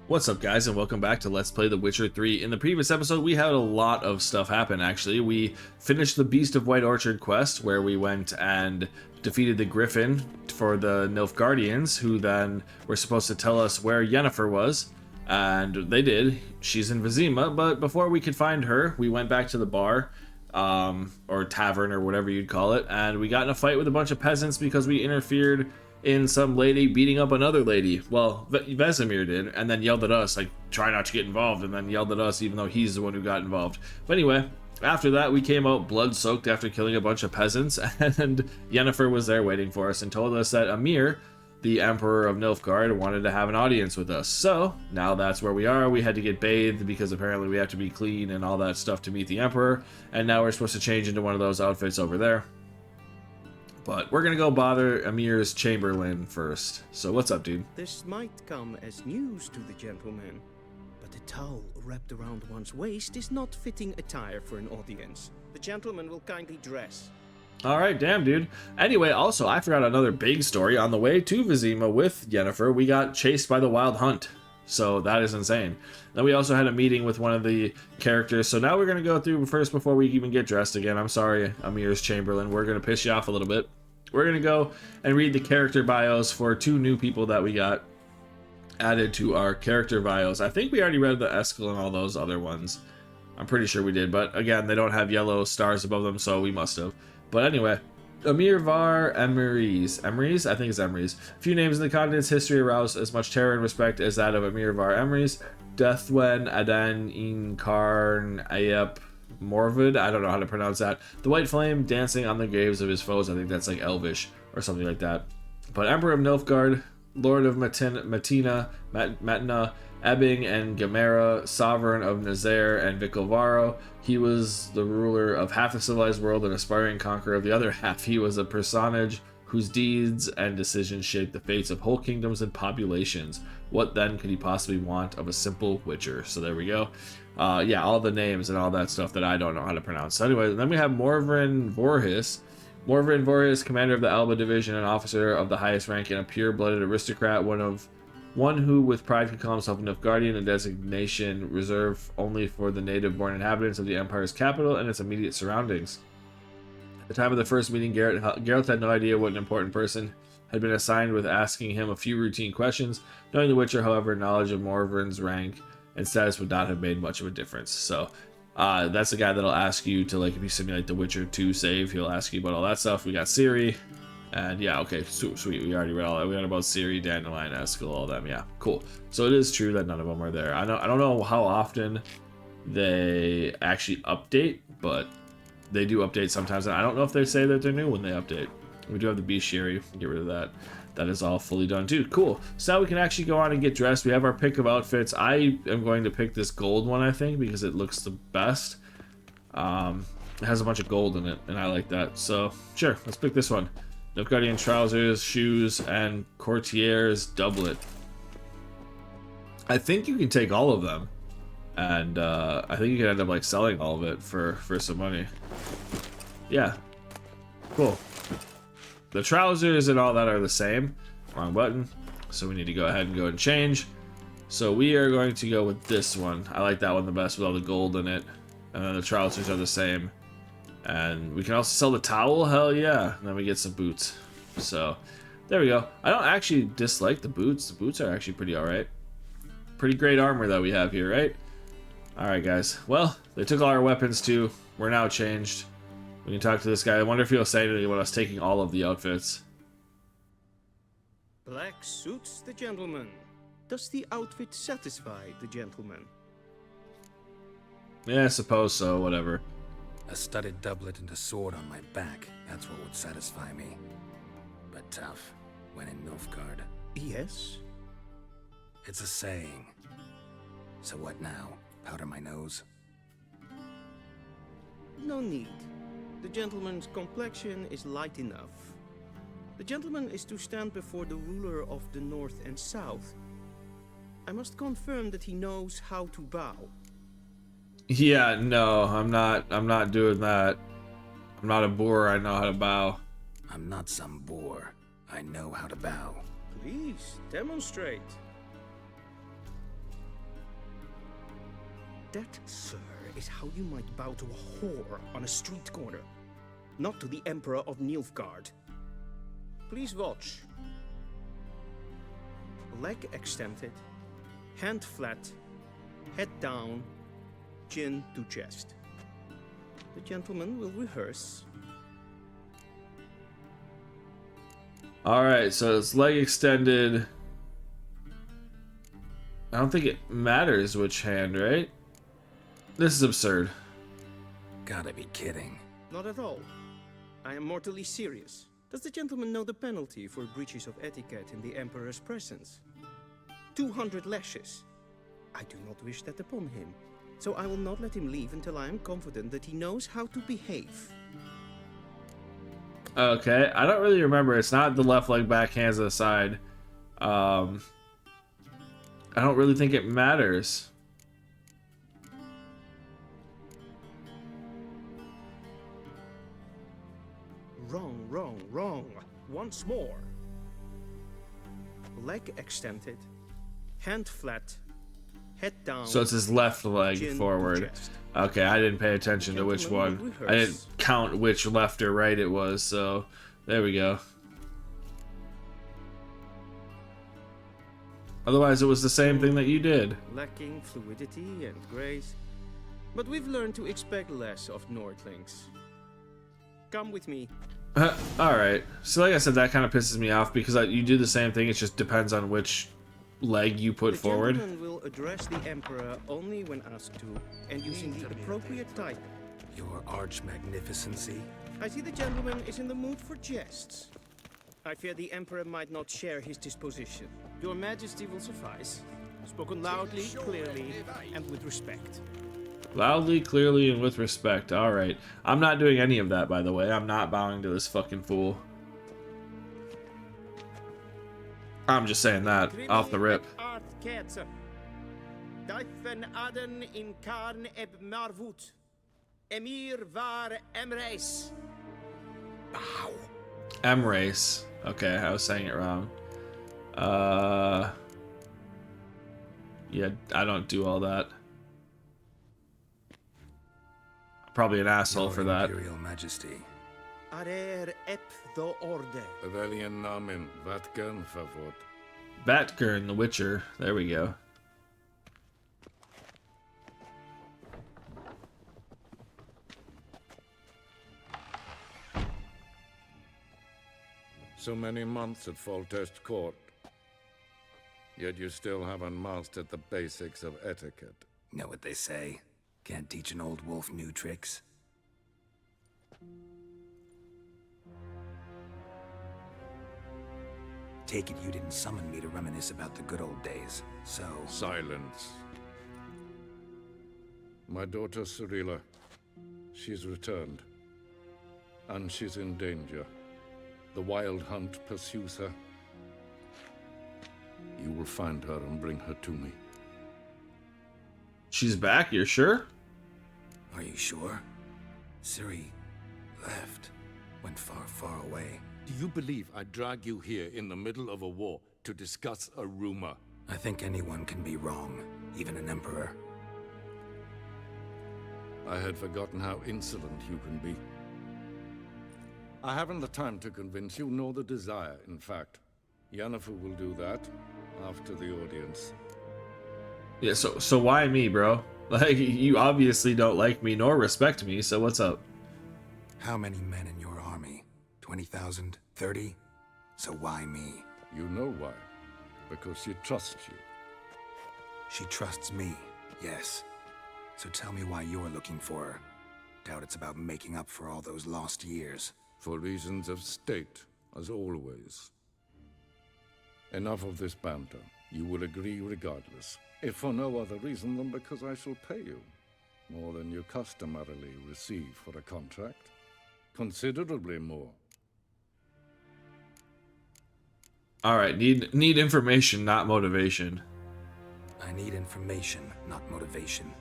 What's up, guys, and welcome back to Let's Play The Witcher 3. In the previous episode, we had a lot of stuff happen, actually. We finished the Beast of White Orchard quest, where we went and defeated the Griffin for the Nilfgaardians, who then were supposed to tell us where Yennefer was, and they did. She's in Vizima, but before we could find her, we went back to the bar, or tavern, or whatever you'd call it, and we got in a fight with a bunch of peasants because we interfered in some lady beating up another lady. Well, Vesemir did, and then yelled at us, like, try not to get involved, and then yelled at us even though he's the one who got involved. But anyway, after that, we came out blood-soaked after killing a bunch of peasants, and Yennefer was there waiting for us and told us that Emhyr, the Emperor of Nilfgaard, wanted to have an audience with us. So, now that's where we are. We had to get bathed because apparently we have to be clean and all that stuff to meet the Emperor, and now we're supposed to change into one of those outfits over there. But we're gonna go bother Emhyr's Chamberlain first. So what's up, dude? This might come as news to the gentleman, but a towel wrapped around one's waist is not fitting attire for an audience. The gentleman will kindly dress. Alright, damn, dude. Anyway, also, I forgot another big story. On the way to Vizima with Yennefer, we got chased by the Wild Hunt. So that is insane. Then we also had a meeting with one of the characters. So now we're going to go through first before we even get dressed again. I'm sorry, Emhyr's Chamberlain. We're going to piss you off a little bit. We're going to go and read the character bios for two new people that we got added to our character bios. I think we already read the Eskel and all those other ones. I'm pretty sure we did. But again, they don't have yellow stars above them, so we must have. But anyway, Emhyr var Emreis. Emreis? I think it's Emreis. Few names in the continent's history aroused as much terror and respect as that of Emhyr var Emreis. Deathwen Adan Incarn Ayep Morvid, I don't know how to pronounce that. The White Flame dancing on the graves of his foes. I think that's like Elvish or something like that. But Emperor of Nilfgaard, Lord of Matina, Ebbing and Gamera, Sovereign of Nazaire and Vicovaro. He was the ruler of half the civilized world and aspiring conqueror of the other half. He was a personage whose deeds and decisions shaped the fates of whole kingdoms and populations. What then could he possibly want of a simple witcher? So there we go. Yeah, all the names and all that stuff that I don't know how to pronounce. So anyway, then we have Morvrin Vorhis. Morvrin Vorhis, commander of the Alba Division, an officer of the highest rank and a pure-blooded aristocrat, one who with pride could call himself a Nilfgaardian, a designation reserved only for the native-born inhabitants of the Empire's capital and its immediate surroundings. At the time of the first meeting, Geralt had no idea what an important person had been assigned with asking him a few routine questions. Knowing the Witcher, however, knowledge of Morvrin's rank and status would not have made much of a difference. So that's the guy that'll ask you to, like, if you simulate the Witcher 2 save, he'll ask you about all that stuff. We got Ciri, and yeah, okay, sweet. We already read all that. We got about Ciri, Dandelion, Eskel, all them. Yeah, cool. So it is true that none of them are there. I don't know how often they actually update, but they do update sometimes. And I don't know if they say that they're new when they update. We do have the bestiary. Get rid of that. That is all fully done. Dude, cool. So now we can actually go on and get dressed. We have our pick of outfits. I am going to pick this gold one, I think, because it looks the best. It has a bunch of gold in it, and I like that. So, sure, let's pick this one. Nilfgaardian trousers, shoes, and courtier's doublet. I think you can take all of them. And I think you can end up, like, selling all of it for some money. Yeah. Cool. The trousers and all that are the same. Wrong button. So we need to go ahead and change. So we are going to go with this one. I like that one the best with all the gold in it. And then the trousers are the same. And we can also sell the towel. Hell yeah. And then we get some boots. So there we go. I don't actually dislike the boots. The boots are actually pretty alright. Pretty great armor that we have here, right? Alright, guys. Well, they took all our weapons too. We're now changed. We can talk to this guy. I wonder if he'll say anything about us taking all of the outfits. Black suits the gentleman. Does the outfit satisfy the gentleman? Yeah, I suppose so. Whatever. A studded doublet and a sword on my back. That's what would satisfy me. But tough when in Nilfgaard. Yes. It's a saying. So what now? Powder my nose? No need. The gentleman's complexion is light enough. The gentleman is to stand before the ruler of the north and south. I must confirm that he knows how to bow. Yeah, no, I'm not doing that. I'm not a boor, I know how to bow. I'm not some boor. I know how to bow. Please, demonstrate. That, sir, is how you might bow to a whore on a street corner, not to the Emperor of Nilfgaard. Please watch. Leg extended, hand flat, head down, chin to chest. The gentleman will rehearse. Alright, so it's leg extended. I don't think it matters which hand, right? This is absurd. Gotta be kidding. Not at all. I am mortally serious. Does the gentleman know the penalty for breaches of etiquette in the Emperor's presence? 200 lashes. I do not wish that upon him, so I will not let him leave until I am confident that he knows how to behave. Okay, I don't really remember. It's not the left leg back, hands to the side. I don't really think it matters. Wrong, wrong, wrong. Once more. Leg extended, hand flat, head down. So it's his left leg chin to forward. chest. Okay, I didn't pay attention to which Gentlemen one. will I rehearse. didn't count which left or right it was, so there we go. Otherwise, it was the same thing that you did. Lacking fluidity and grace. But we've learned to expect less of Nordlings. Come with me. Alright, so like I said, that kind of pisses me off because you do the same thing, it just depends on which leg you put The forward. gentleman will address the Emperor only when asked to, and using the appropriate type. Your arch magnificency? I see the gentleman is in the mood for jests. I fear the Emperor might not share his disposition. Your Majesty will suffice. Spoken loudly, clearly, and with respect. Loudly, clearly, and with respect. Alright. I'm not doing any of that, by the way. I'm not bowing to this fucking fool. I'm just saying that off the rip. Aden in Karn eb Marvut. Emhyr var Emreis. Bow. Emreis. Okay, I was saying it wrong. Yeah, I don't do all that. Probably an asshole Your for that. Imperial Majesty. Arer ep the orde. Veljen namen, vatgen favot. Batgirl, The Witcher. There we go. So many months at Foltest Court. Yet you still haven't mastered the basics of etiquette. Know what they say? Can't teach an old wolf new tricks. Take it you didn't summon me to reminisce about the good old days, so... Silence. My daughter Cirilla, she's returned. And she's in danger. The Wild Hunt pursues her. You will find her and bring her to me. She's back, you're sure? Are you sure? Ciri left. Went far, far away. Do you believe I drag you here in the middle of a war to discuss a rumor? I think anyone can be wrong, even an emperor. I had forgotten how insolent you can be. I haven't the time to convince you, nor the desire, in fact. Yennefer will do that after the audience. Yeah, so why me, bro? Like, you obviously don't like me nor respect me, so what's up? How many men in your army? 20,000? 30? So why me? You know why. Because she trusts you. She trusts me, yes. So tell me why you're looking for her. Doubt it's about making up for all those lost years. For reasons of state, as always. Enough of this banter. You will agree regardless. If for no other reason than because I shall pay you. More than you customarily receive for a contract. Considerably more. Alright, need information, not motivation. I need information, not motivation.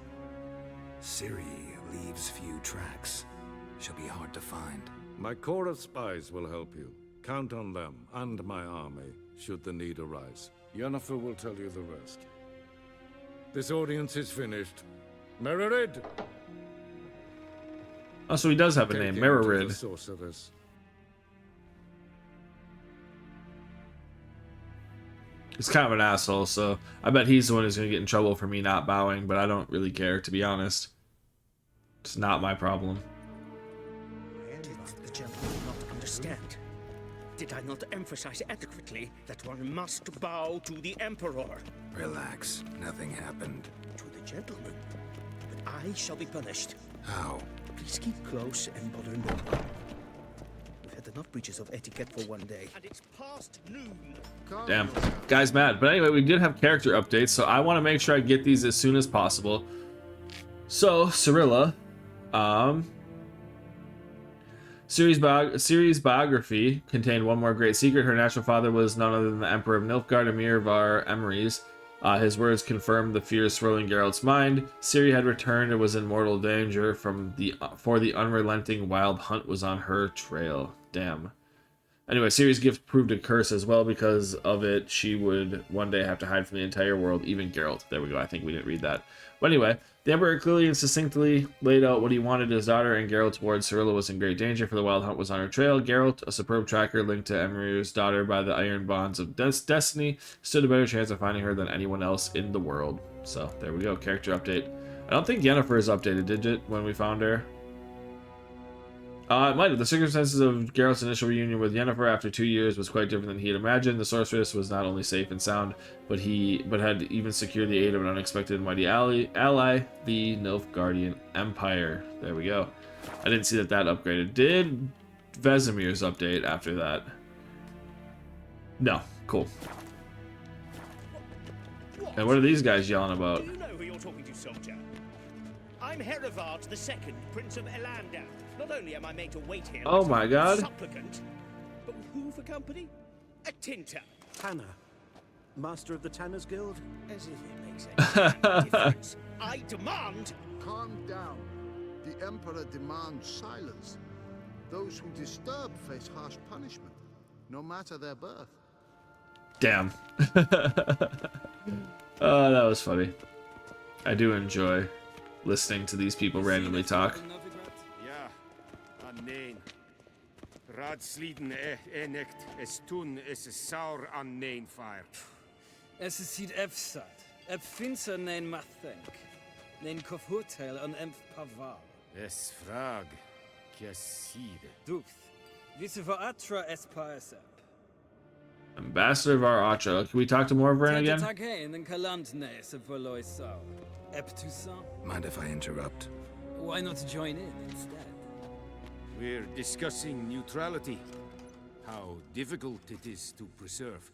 Ciri leaves few tracks. She'll be hard to find. My corps of spies will help you. Count on them, and my army, should the need arise. Yennefer will tell you the rest. This audience is finished. Mererid! Oh, so he does have a name, Take him to the Mererid. sorceress. He's kind of an asshole, so I bet he's the one who's going to get in trouble for me not bowing, but I don't really care, to be honest. It's not my problem. Did the gentleman not understand? Did I not emphasize adequately that one must bow to the Emperor? Relax. Nothing happened. To the gentleman. But I shall be punished. How? Please keep close and bother no one. We've had enough breaches of etiquette for one day. And it's past noon. Damn. Guy's mad. But anyway, we did have character updates, so I want to make sure I get these as soon as possible. So, Cirilla, series biography contained one more great secret. Her natural father was none other than the Emperor of Nilfgaard, Emhyr of Emreis. His words confirmed the fears swirling Geralt's mind. Ciri had returned and was in mortal danger for the unrelenting wild hunt was on her trail. Damn. Anyway, Ciri's gift proved a curse as well. Because of it, she would one day have to hide from the entire world, even Geralt. There we go. I think we didn't read that. But anyway, the Emperor clearly and succinctly laid out what he wanted his daughter, and Geralt's ward Cirilla was in great danger, for the wild hunt was on her trail. Geralt, a superb tracker linked to Emryr's daughter by the iron bonds of destiny, stood a better chance of finding her than anyone else in the world. So, there we go. Character update. I don't think Yennefer is updated, did it, when we found her? It might have. The circumstances of Geralt's initial reunion with Yennefer after 2 years was quite different than he had imagined. The sorceress was not only safe and sound, but had even secured the aid of an unexpected and mighty ally, the Nilfgaardian Empire. There we go. I didn't see that upgraded. Did Vesemir's update after that? No. Cool. And what are these guys yelling about? Do you know who you're talking to, soldier? I'm Herivard II, Prince of Elander. Not only am I made to wait here, Oh my god. Supplicant, but with who for company? A tinter. Tanner, master of the Tanners Guild. As if it makes any difference. I demand. Calm down. The Emperor demands silence. Those who disturb face harsh punishment, no matter their birth. Damn. Oh, that was funny. I do enjoy listening to these people randomly talk. Nein. Radsliden enecht, es tun, es saur an nein fire. Es ziet efsat, finser nein mathenk, nein kofhotel an empf paval. Es frag, kiaside. Ducht, visse atra es paesep. Ambassador of our Acha. Can we talk to Morvern again? Taghain and Kalantne se verloy sau. Eptusan? Mind if I interrupt? Why not join in instead? We're discussing neutrality. How difficult it is to preserve.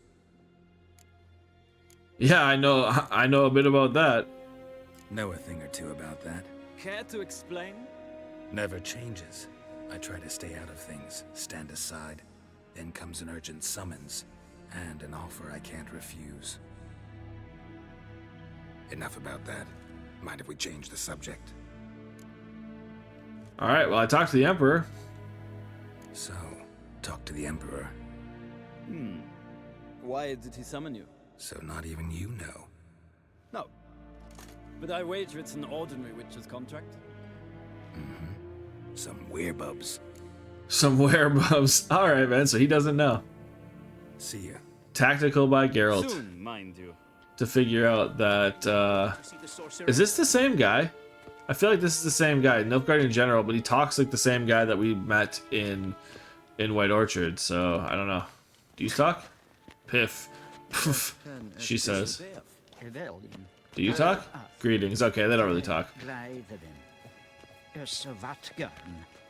Yeah, I know a bit about that. Know a thing or two about that. Care to explain? Never changes. I try to stay out of things, stand aside. Then comes an urgent summons, and an offer I can't refuse. Enough about that. Mind if we change the subject? Alright, well, I talked to the Emperor. So, talk to the Emperor. Why did he summon you? So not even you know. No. But I wager it's an ordinary witch's contract. Some werebubs. Some werebubs. Alright, man, so he doesn't know. See ya. Tactical by Geralt. Soon, mind you. To figure out that, is this the same guy? I feel like this is the same guy, Nilfgaardian General, but he talks like the same guy that we met in White Orchard, so I don't know. Do you talk? Piff. She says. Do you talk? Greetings. Okay, they don't really talk.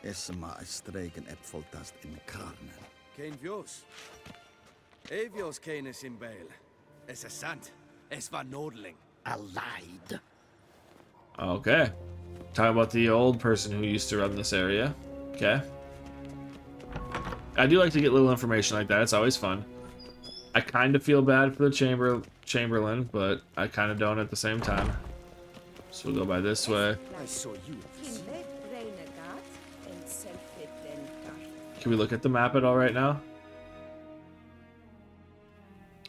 Es maar streken ep voltast in karnen. Kein Vios. Evios kenes in Bale. Es is sant. Es war Nodling. Allied. Okay. Talking about the old person who used to run this area. Okay. I do like to get little information like that. It's always fun. I kind of feel bad for the Chamberlain, but I kind of don't at the same time. So we'll go by this way. I saw you. Can we look at the map at all right now?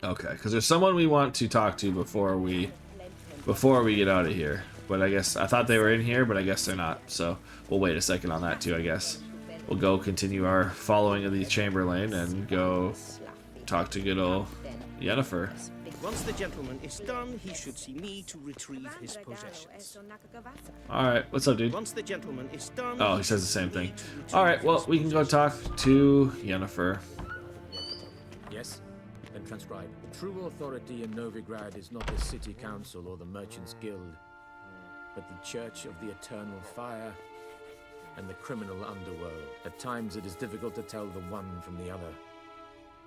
Okay, because there's someone we want to talk to before we get out of here. but I guess I thought they were in here, but I guess they're not. So we'll wait a second on that too, I guess. We'll go continue our following of the Chamberlain and go talk to good old Yennefer. Once the gentleman is done, he should see me to retrieve his possessions. Alright, what's up, dude? Once the gentleman is done, Oh, he says the same thing. Alright, well, we can go talk to Yennefer. Yes? Then transcribe. True authority in Novigrad is not the city council or the merchants' guild, but the Church of the Eternal Fire and the criminal underworld. At times it is difficult to tell the one from the other.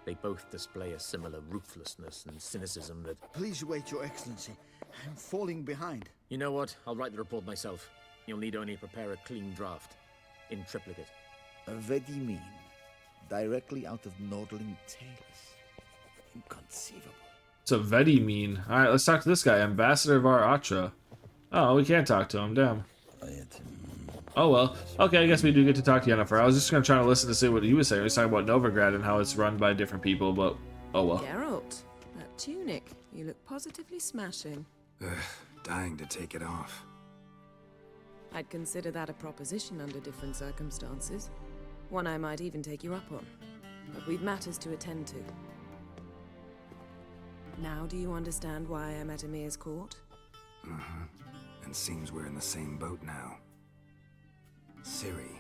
They both display a similar ruthlessness and cynicism that... Please wait, Your Excellency. I'm falling behind. You know what? I'll write the report myself. You'll need only prepare a clean draft. In triplicate. Vedimine. Directly out of Nordling tales. Inconceivable. What's a Vedi mean? Alright, let's talk to this guy, Ambassador of our Atra. Oh, we can't talk to him, damn. Oh well. Okay, I guess we do get to talk to Yennefer. I was just gonna try to listen to see what he was saying. He was talking about Novigrad and how it's run by different people, but oh well. Geralt, that tunic. You look positively smashing. Dying to take it off. I'd consider that a proposition under different circumstances. One I might even take you up on. But we've matters to attend to. Now do you understand why I'm at Emhyr's court? And seems we're in the same boat now. Ciri,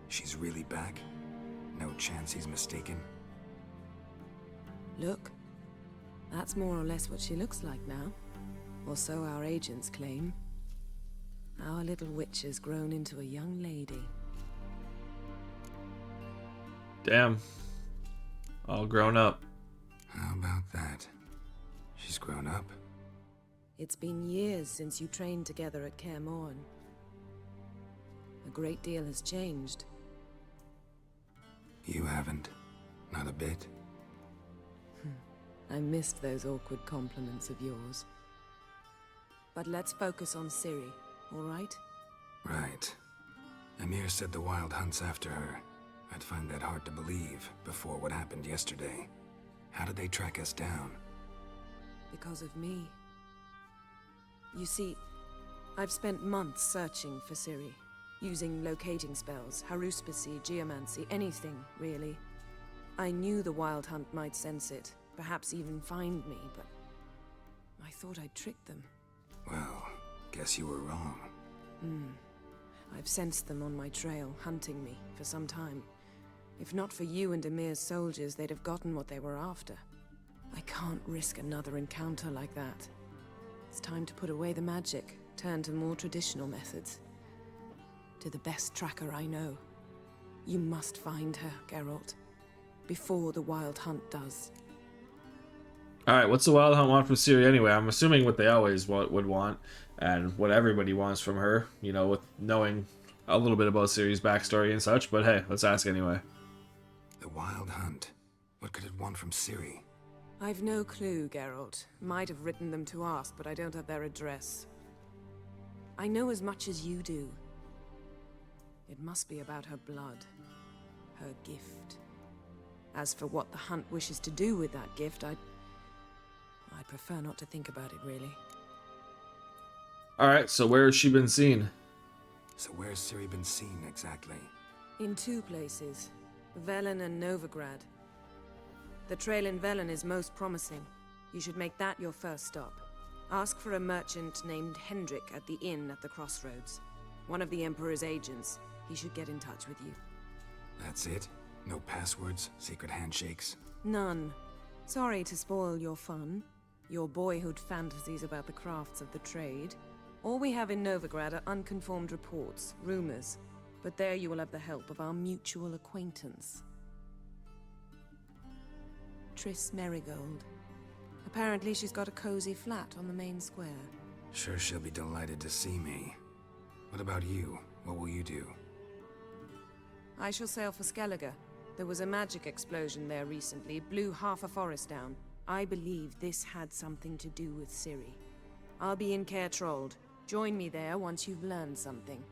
she's really back? No chance he's mistaken? Look, that's more or less what she looks like now. Or so our agents claim. Our little witch has grown into a young lady. Damn. All grown up. How about that? She's grown up? It's been years since you trained together at Kaer Morhen. A great deal has changed. You haven't. Not a bit. I missed those awkward compliments of yours. But let's focus on Ciri, all right? Right. Emhyr said the Wild Hunt's after her. I'd find that hard to believe before what happened yesterday. How did they track us down? Because of me. You see, I've spent months searching for Ciri. Using locating spells, haruspicy, geomancy, anything, really. I knew the Wild Hunt might sense it, perhaps even find me, but I thought I'd tricked them. Well, guess you were wrong. I've sensed them on my trail, hunting me, for some time. If not for you and Emhyr's soldiers, they'd have gotten what they were after. I can't risk another encounter like that. It's time to put away the magic, turn to more traditional methods. To the best tracker I know. You must find her, Geralt. Before the Wild Hunt does. Alright, what's the Wild Hunt want from Ciri anyway? I'm assuming what they always would want, and what everybody wants from her, you know, with knowing a little bit about Ciri's backstory and such, but hey, let's ask anyway. The Wild Hunt. What could it want from Ciri? I've no clue, Geralt. Might have written them to ask, but I don't have their address. I know as much as you do. It must be about her blood. Her gift. As for what the Hunt wishes to do with that gift, I'd prefer not to think about it, really. Alright, so where has she been seen? So where's Ciri been seen, exactly? In two places. Velen and Novigrad. The trail in Velen is most promising. You should make that your first stop. Ask for a merchant named Hendrik at the inn at the crossroads. One of the Emperor's agents. He should get in touch with you. That's it? No passwords? Secret handshakes? None. Sorry to spoil your fun. Your boyhood fantasies about the crafts of the trade. All we have in Novigrad are unconfirmed reports, rumors. But there you will have the help of our mutual acquaintance. Triss Merigold. Apparently she's got a cozy flat on the main square. Sure she'll be delighted to see me. What about you? What will you do? I shall sail for Skellige. There was a magic explosion there recently, blew half a forest down. I believe this had something to do with Ciri. I'll be in Caer Trold. Join me there once you've learned something.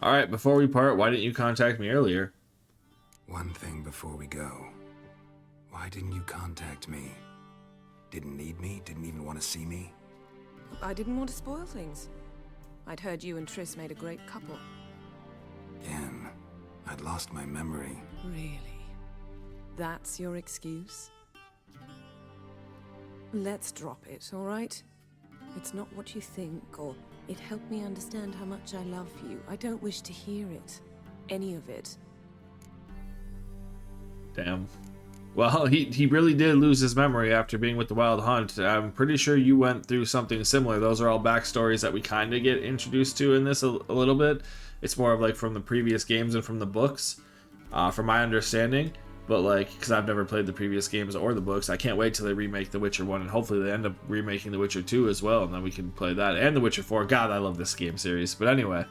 Alright, before we part, why didn't you contact me earlier? One thing before we go. Why didn't you contact me? Didn't need me? Didn't even want to see me? I didn't want to spoil things. I'd heard you and Triss made a great couple. Yen, I'd lost my memory. Really? That's your excuse? Let's drop it, all right? It's not what you think, or it helped me understand how much I love you. I don't wish to hear it. Any of it. Damn. Well, he really did lose his memory after being with the Wild Hunt. I'm pretty sure you went through something similar. Those are all backstories that we kind of get introduced to in this a little bit. It's more of like from the previous games and from the books, from my understanding. But like, because I've never played the previous games or the books, I can't wait till they remake The Witcher 1, and hopefully they end up remaking The Witcher 2 as well, and then we can play that, and The Witcher 4. God, I love this game series. But anyway,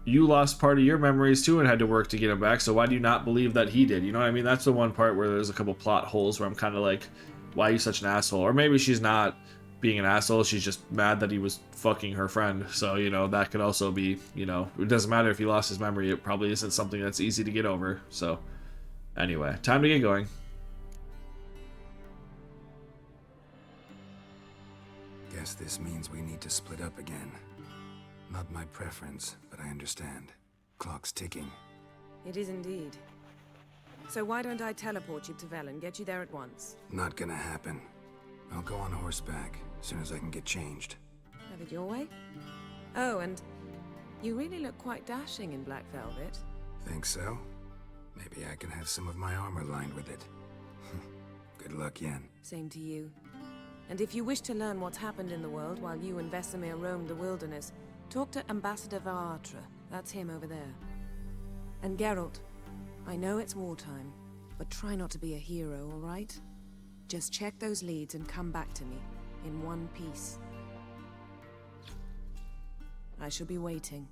you lost part of your memories too and had to work to get them back, so why do you not believe that he did? You know what I mean? That's the one part where there's a couple plot holes where I'm kind of like, why are you such an asshole? Or maybe she's not being an asshole, she's just mad that he was fucking her friend. So, you know, that could also be, you know, it doesn't matter if he lost his memory, it probably isn't something that's easy to get over. So, anyway, time to get going. Guess this means we need to split up again. Not my preference, but I understand. Clock's ticking. It is indeed. So why don't I teleport you to Velen, get you there at once? Not gonna happen. I'll go on horseback, as soon as I can get changed. Have it your way? Oh, and you really look quite dashing in black velvet. Think so? Maybe I can have some of my armor lined with it. Good luck, Yen. Same to you. And if you wish to learn what's happened in the world while you and Vesemir roamed the wilderness, talk to Ambassador Varatra. That's him over there. And Geralt, I know it's wartime, but try not to be a hero, all right? Just check those leads and come back to me, in one piece. I shall be waiting.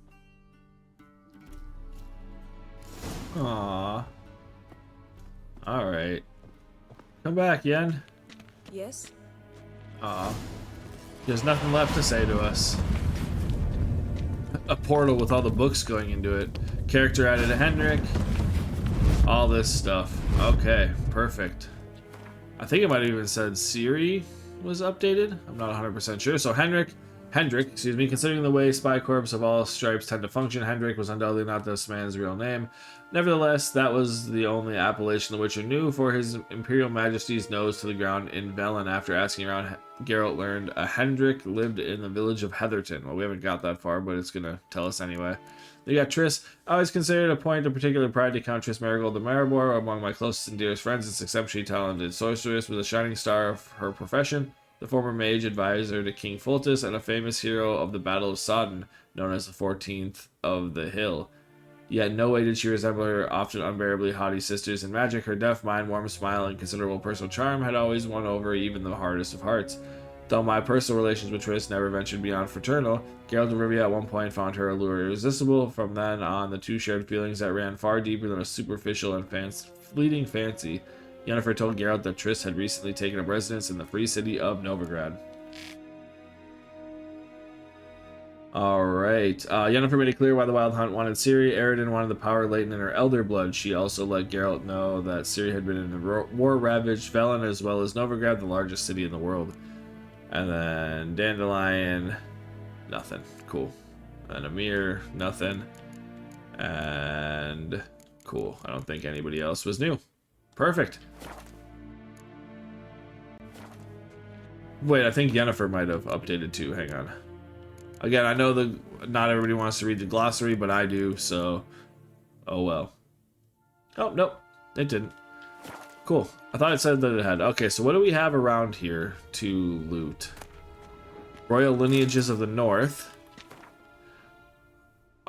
Aww. Alright. Come back, Yen. Yes? Aw. There's nothing left to say to us. A portal with all the books going into it. Character added to Henrik. All this stuff. Okay, perfect. I think it might have even said Ciri was updated. I'm not 100% sure. So Hendrik, excuse me, considering the way spy corps of all stripes tend to function, Hendrik was undoubtedly not this man's real name. Nevertheless, that was the only appellation the Witcher knew, for his Imperial Majesty's nose to the ground in Velen. After asking around, Geralt learned a Hendrik lived in the village of Heatherton. Well, we haven't got that far, but it's going to tell us anyway. They got Triss. Always considered a point of particular pride to count Triss Marigold de Maribor among my closest and dearest friends. This exceptionally talented sorceress was a shining star of her profession, the former mage advisor to King Foltest, and a famous hero of the Battle of Sodden, known as the 14th of the Hill. Yet no way did she resemble her often unbearably haughty sisters in magic. Her deaf mind, warm smile, and considerable personal charm had always won over even the hardest of hearts. Though my personal relations with Triss never ventured beyond fraternal, Geralt of Rivia at one point found her allure irresistible. From then on, the two shared feelings that ran far deeper than a superficial and fleeting fancy. Yennefer told Geralt that Triss had recently taken up residence in the free city of Novigrad. Alright, Yennefer made it clear why the Wild Hunt wanted Ciri. Eredin wanted the power latent in her elder blood. She also let Geralt know that Ciri had been in the war-ravaged Velen as well as Novigrad, the largest city in the world. And then Dandelion, nothing. Cool. And Emhyr, nothing. And cool. I don't think anybody else was new. Perfect. Wait, I think Yennefer might have updated too. Hang on. Again, I know that not everybody wants to read the glossary, but I do, so... Oh, well. Oh, nope. It didn't. Cool. I thought it said that it had. Okay, so what do we have around here to loot? Royal Lineages of the North.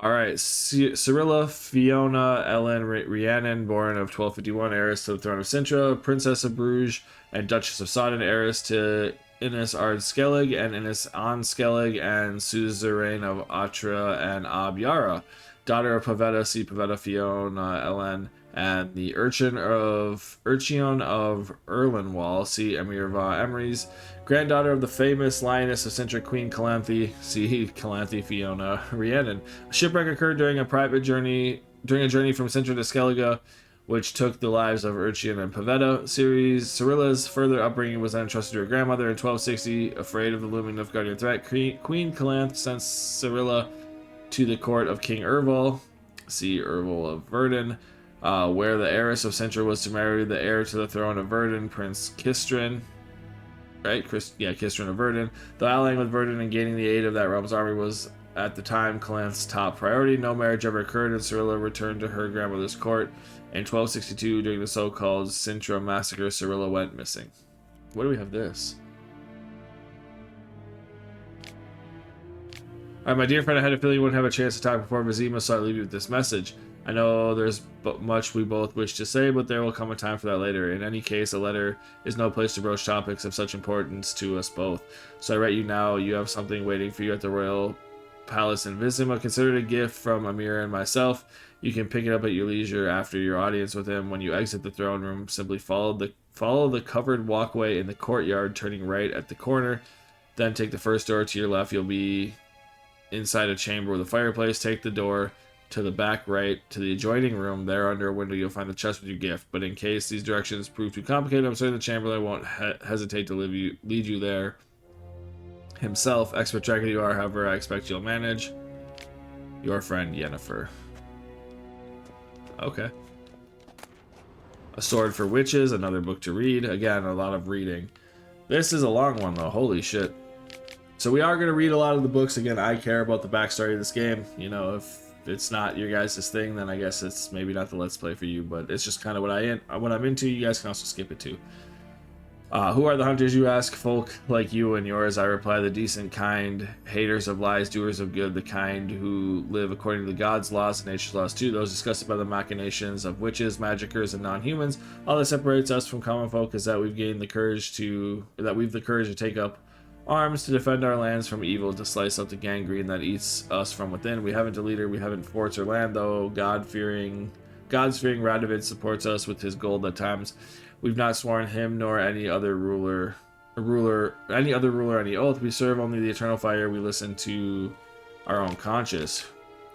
Alright, Cirilla, Fiona, Ellen, Rhiannon, born of 1251, heiress to the throne of Sintra, Princess of Bruges, and Duchess of Sodden, heiress to Innis Ard Skellig and Innis An Skellig, and suzerain of Atra and Abyara, daughter of Pavetta, see Pavetta, Fiona, Ellen, and the Urchin of Erlenwall, see Emhyr va Emreis, granddaughter of the famous lioness of Sintra, Queen Calanthe, see Calanthe Fiona Rhiannon. A shipwreck occurred during a journey from Sintra to Skellige, which took the lives of Urchian and Pavetta. Cirilla's further upbringing was then entrusted to her grandmother. In 1260, afraid of the looming Nilfgaardian threat, Queen Calanth sent Cirilla to the court of King Ervol, see Ervol of Verdun, where the heiress of Cintra was to marry the heir to the throne of Verdun, Prince Kistrin. Right? Kistrin of Verdun. Though allying with Verdun and gaining the aid of that realm's army was at the time Calanth's top priority, no marriage ever occurred, and Cirilla returned to her grandmother's court. In 1262, during the so-called Cintra massacre, Cirilla went missing. What do we have this? Alright, my dear friend, I had a feeling you wouldn't have a chance to talk before Vizima, so I leave you with this message. I know there's much we both wish to say, but there will come a time for that later. In any case, a letter is no place to broach topics of such importance to us both. So I write you now. You have something waiting for you at the royal palace in Vizima. Consider it a gift from Emhyr and myself. You can pick it up at your leisure after your audience with him. When you exit the throne room, simply follow the covered walkway in the courtyard, turning right at the corner. Then take the first door to your left. You'll be inside a chamber with a fireplace. Take the door to the back right to the adjoining room. There under a window you'll find the chest with your gift. But in case these directions prove too complicated, I'm certain the Chamberlain won't hesitate to lead you there himself. Expert tracker you are, however, I expect you'll manage. Your friend Yennefer. Okay. A Sword for Witches, another book to read. Again, a lot of reading. This is a long one though, holy shit. So we are going to read a lot of the books. Again, I care about the backstory of this game. You know, if it's not your guys' thing, then I guess it's maybe not the Let's Play for you, but it's just kind of what I'm into. You guys can also skip it too. Who are the hunters, you ask? Folk like you and yours, I reply, the decent kind, haters of lies, doers of good, the kind who live according to the gods' laws and nature's laws too, those disgusted by the machinations of witches, magicers, and non-humans. All that separates us from common folk is that we've the courage to take up arms to defend our lands from evil, to slice up the gangrene that eats us from within. We haven't a leader, we haven't forts or land, though God-fearing Radovid supports us with his gold at times. We've not sworn him nor any other ruler any oath. We serve only the eternal fire. We listen to our own conscience.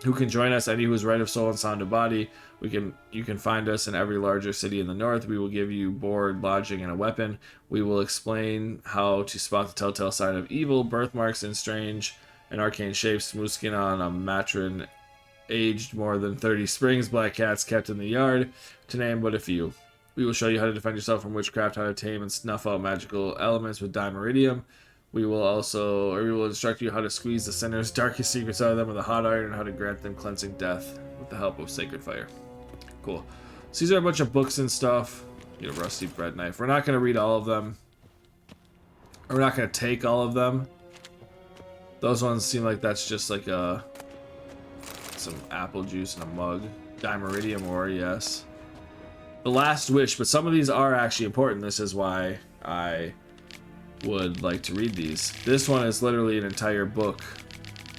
Who can join us? Any who is right of soul and sound of body. You can find us in every larger city in the north. We will give you board, lodging, and a weapon. We will explain how to spot the telltale sign of evil, birthmarks in strange and arcane shapes, smooth skin on a matron aged more than 30 springs, black cats kept in the yard, to name but a few. We will show you how to defend yourself from witchcraft, how to tame and snuff out magical elements with dimeridium. We will instruct you how to squeeze the sinner's darkest secrets out of them with a hot iron, and how to grant them cleansing death with the help of sacred fire. Cool. So these are a bunch of books and stuff. Get a rusty bread knife. We're not going to read all of them. We're not going to take all of them. Those ones seem like that's just like some apple juice in a mug. Dimeridium ore, yes. The Last Wish, but some of these are actually important. This is why I would like to read these. This one is literally an entire book.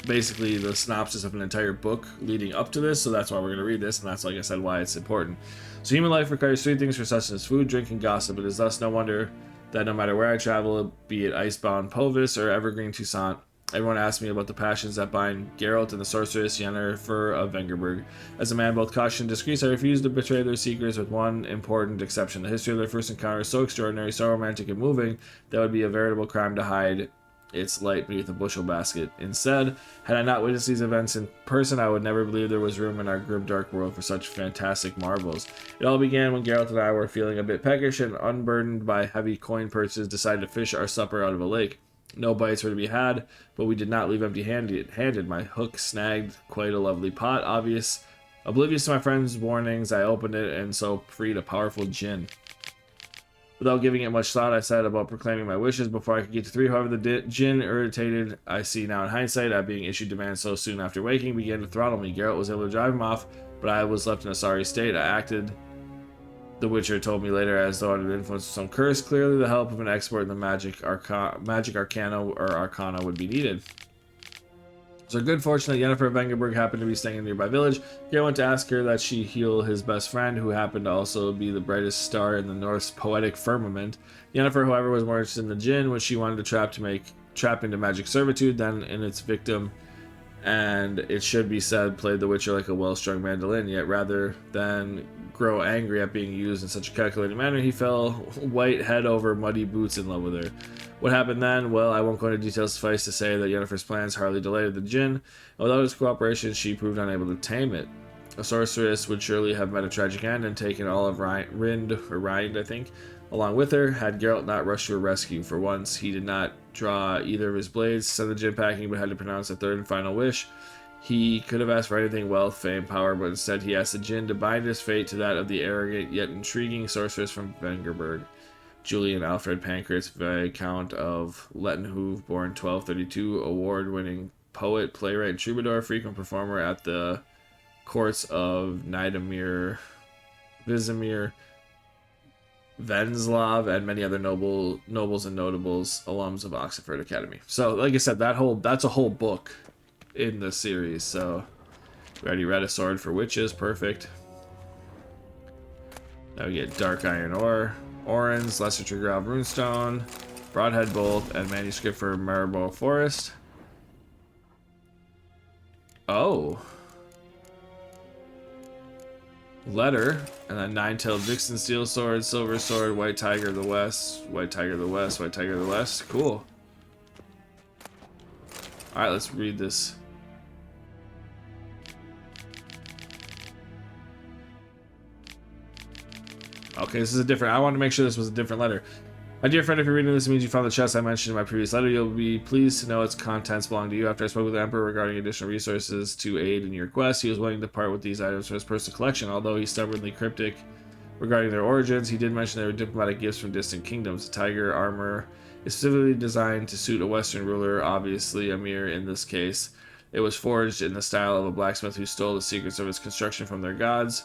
Basically the synopsis of an entire book leading up to this, so that's why we're going to read this, and that's, like I said, why it's important. So human life requires three things for sustenance: food, drink, and gossip. It is thus no wonder that no matter where I travel, be it icebound Povis or evergreen Toussaint, everyone asks me about the passions that bind Geralt and the sorceress Yennefer of Vengerberg. As a man both cautious and discreet, I refuse to betray their secrets, with one important exception. The history of their first encounter is so extraordinary, so romantic and moving, that it would be a veritable crime to hide its light beneath a bushel basket. Instead, had I not witnessed these events in person, I would never believe there was room in our grim dark world for such fantastic marvels. It all began when Geralt and I were feeling a bit peckish, and unburdened by heavy coin purses, decided to fish our supper out of a lake. No bites were to be had, but we did not leave empty-handed. My hook snagged quite a lovely pot. Oblivious to my friend's warnings, I opened it and so freed a powerful djinn. Without giving it much thought, I set about proclaiming my wishes before I could get to three. However, the djinn, irritated, I see now in hindsight, at being issued demands so soon after waking, began to throttle me. Geralt was able to drive him off, but I was left in a sorry state. I acted, the Witcher told me later, as though under the influence of some curse. Clearly, the help of an expert in the magic arcana would be needed. So good fortune that Yennefer of Vengerberg happened to be staying in a nearby village. Geralt went to ask her that she heal his best friend, who happened to also be the brightest star in the North's poetic firmament. Yennefer, however, was more interested in the djinn, which she wanted to trap into magic servitude than in its victim, And it should be said, played the Witcher like a well-strung mandolin, yet rather than grow angry at being used in such a calculated manner, he fell white head over muddy boots in love with her. What happened then? Well, I won't go into details. Suffice to say that Yennefer's plans hardly delayed the djinn, and without his cooperation, she proved unable to tame it. A sorceress would surely have met a tragic end and taken all of Rind, I think, along with her, had Geralt not rushed to her rescue. For once, he did not draw either of his blades to send the djinn packing, but had to pronounce a third and final wish. He could have asked for anything, wealth, fame, power, but instead he asked the djinn to bind his fate to that of the arrogant yet intriguing sorceress from Vengerberg, Julian Alfred Pancras, Viscount of Lettenhove, born 1232, award-winning poet, playwright, and troubadour, frequent performer at the courts of Nidomir, Vizimir, Venslav, and many other nobles and notables, alums of Oxford Academy. So, like I said, that's a whole book in the series. So, we already read A Sword for Witches, perfect. Now we get Dark Iron Ore, Orens, Lesser Trigger Runestone, Broadhead Bolt, and manuscript for Maribor Forest. Oh. Letter, and then Nine-Tailed Vixen Steel Sword, Silver Sword, White Tiger of the West, White Tiger of the West, White Tiger of the West. Cool. Alright, let's read this. Okay, this is a different... I wanted to make sure this was a different letter. My dear friend, if you're reading this, it means you found the chest I mentioned in my previous letter. You'll be pleased to know its contents belong to you. After I spoke with the Emperor regarding additional resources to aid in your quest, he was willing to part with these items for his personal collection. Although he's stubbornly cryptic regarding their origins, he did mention they were diplomatic gifts from distant kingdoms. The tiger armor is specifically designed to suit a Western ruler, obviously Emhyr in this case. It was forged in the style of a blacksmith who stole the secrets of its construction from their gods,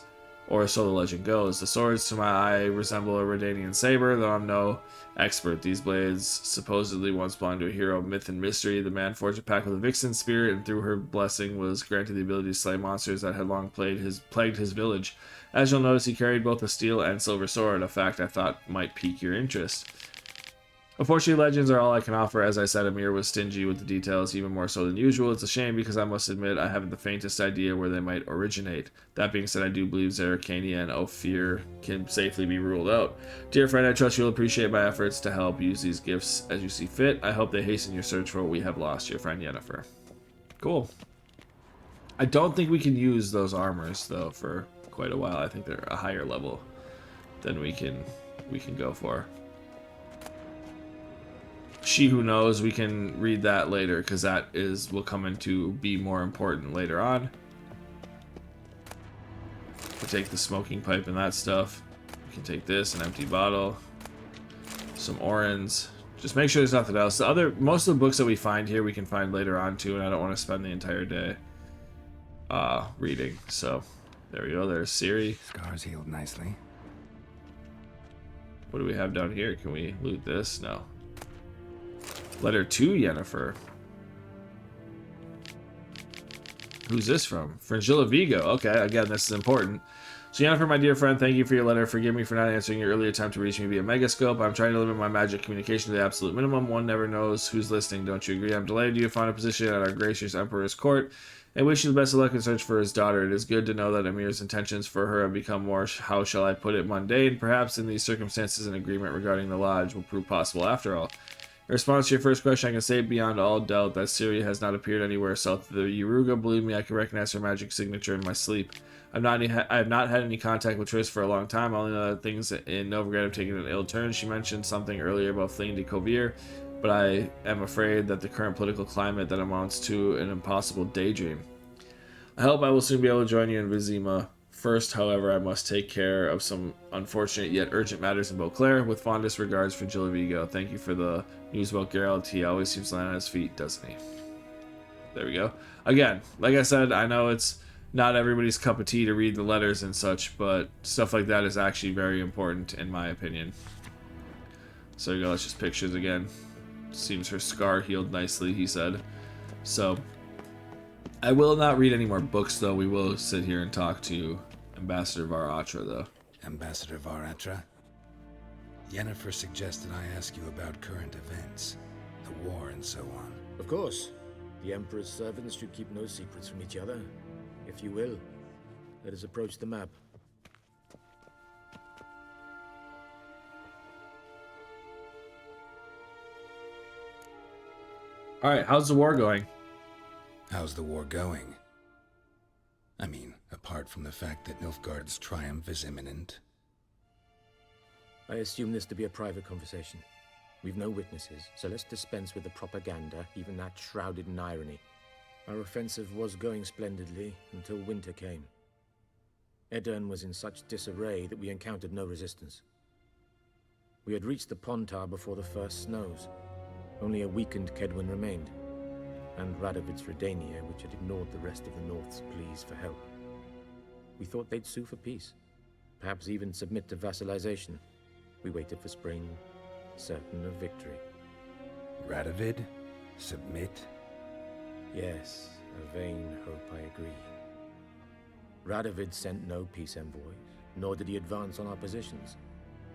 or so the legend goes. The swords to my eye resemble a Redanian saber, though I'm no expert. These blades supposedly once belonged to a hero of myth and mystery. The man forged a pact with a vixen spirit, and through her blessing was granted the ability to slay monsters that had long plagued his village. As you'll notice, he carried both a steel and silver sword, a fact I thought might pique your interest. Unfortunately, legends are all I can offer. As I said, Emhyr was stingy with the details, even more so than usual. It's a shame because I must admit I haven't the faintest idea where they might originate. That being said, I do believe Zerrikania and Ophir can safely be ruled out. Dear friend, I trust you'll appreciate my efforts to help use these gifts as you see fit. I hope they hasten your search for what we have lost. Your friend Yennefer. Cool. I don't think we can use those armors though for quite a while. I think they're a higher level than we can go for. She Who Knows, we can read that later because that will come into be more important later on. We'll take the smoking pipe and that stuff. We can take this, an empty bottle, some Orens. Just make sure there's nothing else. Most of the books that we find here we can find later on too, and I don't want to spend the entire day reading. So there we go. There's Ciri. Scars healed nicely. What do we have down here? Can we loot this? No. Letter to Yennefer. Who's this from? Fringilla Vigo. Okay, again, this is important. So Yennefer, my dear friend, thank you for your letter. Forgive me for not answering your earlier attempt to reach me via Megascope. I'm trying to limit my magic communication to the absolute minimum. One never knows who's listening, don't you agree? I'm delighted you found a position at our gracious Emperor's court, and wish you the best of luck in search for his daughter. It is good to know that Emhyr's intentions for her have become more, how shall I put it, mundane. Perhaps in these circumstances an agreement regarding the lodge will prove possible after all. In response to your first question, I can say beyond all doubt that Ciri has not appeared anywhere south of the Yaruga. Believe me, I can recognize her magic signature in my sleep. I have not had any contact with Triss for a long time. I only know that things in Novigrad have taken an ill turn. She mentioned something earlier about fleeing to Kovir, but I am afraid that the current political climate that amounts to an impossible daydream. I hope I will soon be able to join you in Vizima. First, however, I must take care of some unfortunate yet urgent matters in Clair. With fondest regards, Fringilla Vigo. Thank you for the news about Geralt. He always seems to land on his feet, doesn't he? There we go. Again, like I said, I know it's not everybody's cup of tea to read the letters and such, but stuff like that is actually very important in my opinion. So there you go, that's just pictures again. Seems her scar healed nicely, he said. So, I will not read any more books though. We will sit here and talk to Ambassador Var Attre though. Ambassador Var Attre? Yennefer suggested I ask you about current events, the war and so on. Of course. The Emperor's servants should keep no secrets from each other. If you will, let us approach the map. All right, how's the war going? How's the war going? I mean, apart from the fact that Nilfgaard's triumph is imminent. I assume this to be a private conversation. We've no witnesses, so let's dispense with the propaganda, even that shrouded in irony. Our offensive was going splendidly until winter came. Edirn was in such disarray that we encountered no resistance. We had reached the Pontar before the first snows. Only a weakened Kedwin remained, and Radovid's Redania, which had ignored the rest of the North's pleas for help. We thought they'd sue for peace, perhaps even submit to vassalization. We waited for spring, certain of victory. Radovid? Submit? Yes, a vain hope, I agree. Radovid sent no peace envoys, nor did he advance on our positions.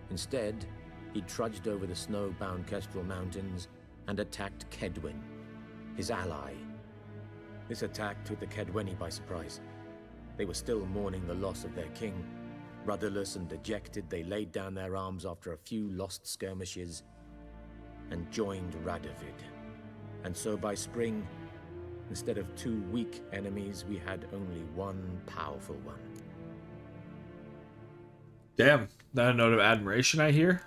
Instead, he trudged over the snow-bound Kestrel Mountains and attacked Kedwin, his ally. This attack took the Kedweni by surprise. They were still mourning the loss of their king. Rudderless and dejected, they laid down their arms after a few lost skirmishes and joined Radovid. And so by spring, instead of 2 weak enemies, we had only one powerful one. Damn, that a note of admiration I hear?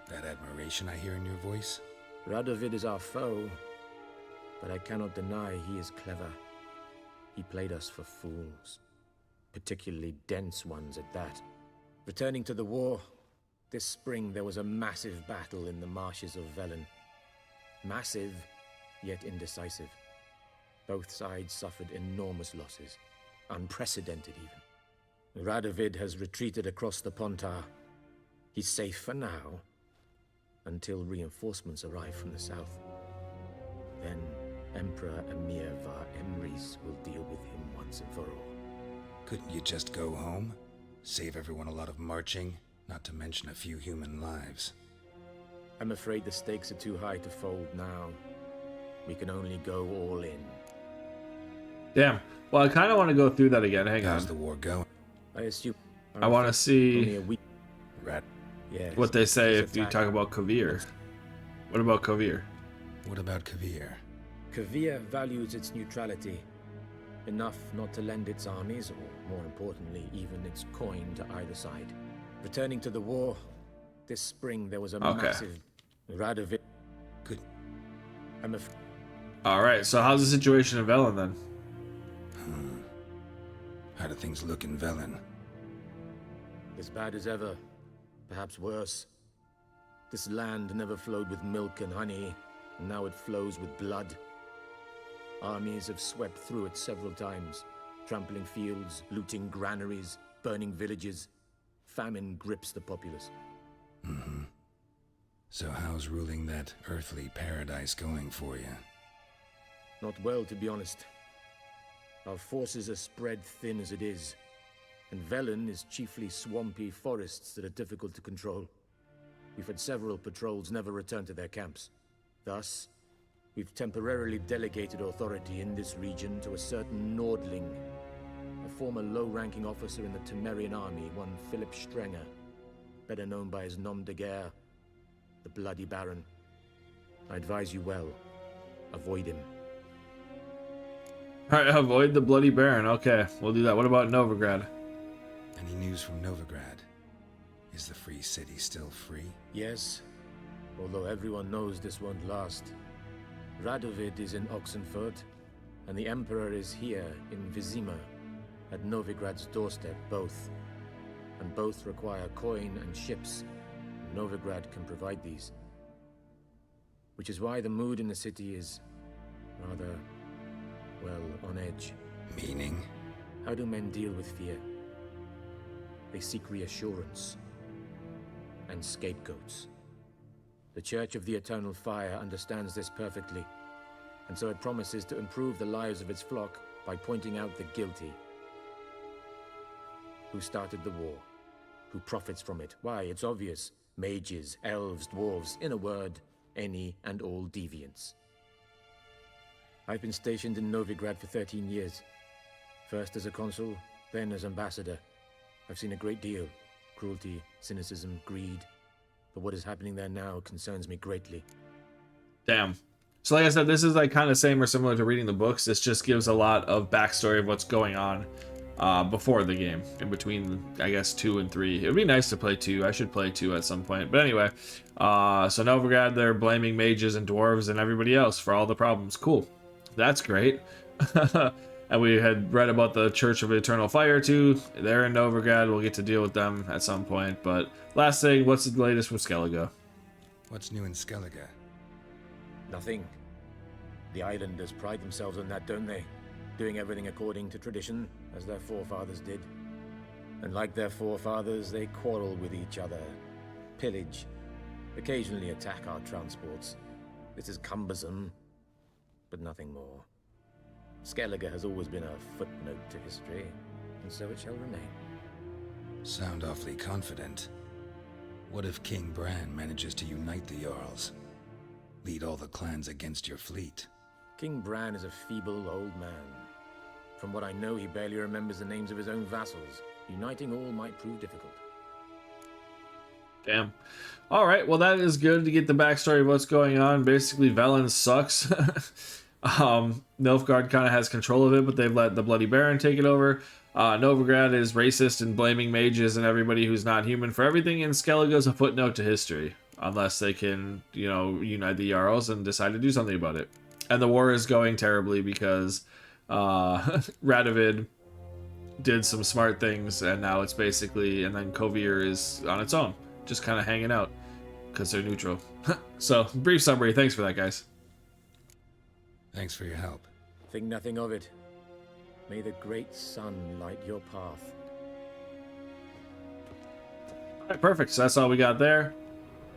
That admiration I hear in your voice? Radovid is our foe, but I cannot deny he is clever. He played us for fools, particularly dense ones at that. Returning to the war, this spring there was a massive battle in the marshes of Velen. Massive, yet indecisive. Both sides suffered enormous losses, unprecedented even. Radovid has retreated across the Pontar. He's safe for now, until reinforcements arrive from the south. Then Emperor Emhyr var Emreis will deal with him once and for all. Couldn't you just go home? Save everyone a lot of marching, not to mention a few human lives. I'm afraid the stakes are too high to fold now. We can only go all in. Damn. Well, I kind of want to go through that again. Hang How's on. the war going? I assume... I want to see only a week. Yes, what they say this if you attack- talk about Kovir. What about Kovir? What about Kovir? Kovir values its neutrality, enough not to lend its armies, or more importantly, even its coin to either side. Returning to the war, this spring there was a massive Radovid. Good. Alright, so how's the situation in Velen then? How do things look in Velen? As bad as ever, perhaps worse. This land never flowed with milk and honey, and now it flows with blood. Armies have swept through it several times, trampling fields, looting granaries, burning villages. Famine grips the populace. So how's ruling that earthly paradise going for you? Not well, to be honest. Our forces are spread thin as it is, and Velen is chiefly swampy forests that are difficult to control. We've had several patrols never return to their camps. Thus, we've temporarily delegated authority in this region to a certain Nordling, a former low-ranking officer in the Temerian army, one Philip Strenger, better known by his nom de guerre, the Bloody Baron. I advise you well. Avoid him. Alright, avoid the Bloody Baron. Okay, we'll do that. What about Novigrad? Any news from Novigrad? Is the free city still free? Yes, although everyone knows this won't last. Radovid is in Oxenfurt, and the Emperor is here in Vizima, at Novigrad's doorstep, both. And both require coin and ships. Novigrad can provide these. Which is why the mood in the city is rather, well, on edge. Meaning? How do men deal with fear? They seek reassurance and scapegoats. The Church of the Eternal Fire understands this perfectly, and so it promises to improve the lives of its flock by pointing out the guilty. Who started the war? Who profits from it? Why, it's obvious. Mages, elves, dwarves, in a word, any and all deviants. I've been stationed in Novigrad for 13 years. First as a consul, then as ambassador. I've seen a great deal. Cruelty, cynicism, greed. But what is happening there now concerns me greatly. Damn. So like I said, this is like kind of same or similar to reading the books. This just gives a lot of backstory of what's going on before the game, in between, I guess, 2 and 3. It would be nice to play 2. I should play 2 at some point. But anyway, so Novigrad, they're blaming mages and dwarves and everybody else for all the problems. Cool. That's great. And we had read about the Church of Eternal Fire too. They're in Novigrad. We'll get to deal with them at some point. But last thing, what's the latest from Skellige? What's new in Skellige? Nothing. The islanders pride themselves on that, don't they? Doing everything according to tradition, as their forefathers did. And like their forefathers, they quarrel with each other, pillage, occasionally attack our transports. This is cumbersome, but nothing more. Skellige has always been a footnote to history, and so it shall remain. Sound awfully confident. What if King Bran manages to unite the Jarls? Lead all the clans against your fleet? King Bran is a feeble old man. From what I know, he barely remembers the names of his own vassals. Uniting all might prove difficult. Damn. All right, well, that is good to get the backstory of what's going on. Basically, Velen sucks. Nilfgaard kind of has control of it, but they've let the Bloody Baron take it over. Novigrad is racist and blaming mages and everybody who's not human for everything, and Skellige is a footnote to history, unless they can, you know, unite the Jarls and decide to do something about it. And the war is going terribly because Radovid did some smart things, and now it's basically, and then Kovir is on its own, just kind of hanging out because they're neutral. So, brief summary. Thanks for that, guys. Thanks for your help. Think nothing of it. May the great sun light your path. All right, perfect. So that's all we got there.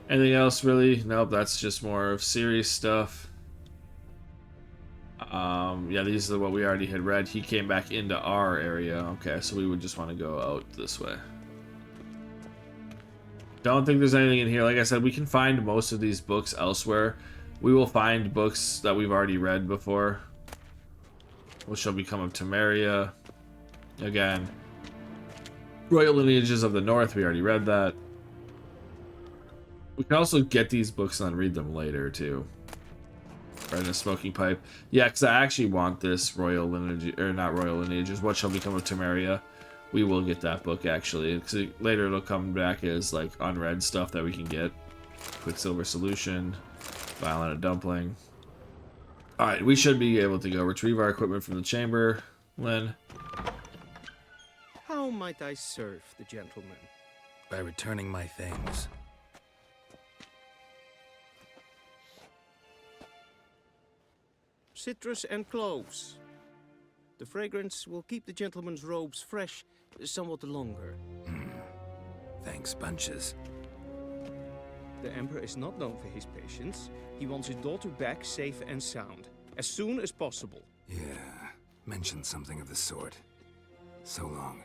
Anything else, really? Nope, that's just more of serious stuff. Yeah, these are what we already had read. He came back into our area. Okay, so we would just want to go out this way. Don't think there's anything in here. Like I said, we can find most of these books elsewhere. We will find books that we've already read before. What shall become of Temeria? Again. Royal Lineages of the North, we already read that. We can also get these books and then read them later, too. Right in a smoking pipe. Yeah, because I actually want this Royal Lineage, or not Royal Lineages, What Shall Become of Temeria. We will get that book, actually. Because later it'll come back as, like, unread stuff that we can get. Quicksilver Solution. Violent Dumpling. Alright, we should be able to go retrieve our equipment from the chamber. Lynn. How might I serve the gentleman? By returning my things. Citrus and cloves. The fragrance will keep the gentleman's robes fresh somewhat longer. Thanks, bunches. The Emperor is not known for his patience. He wants his daughter back safe and sound, as soon as possible. Yeah, mentioned something of the sort. So long.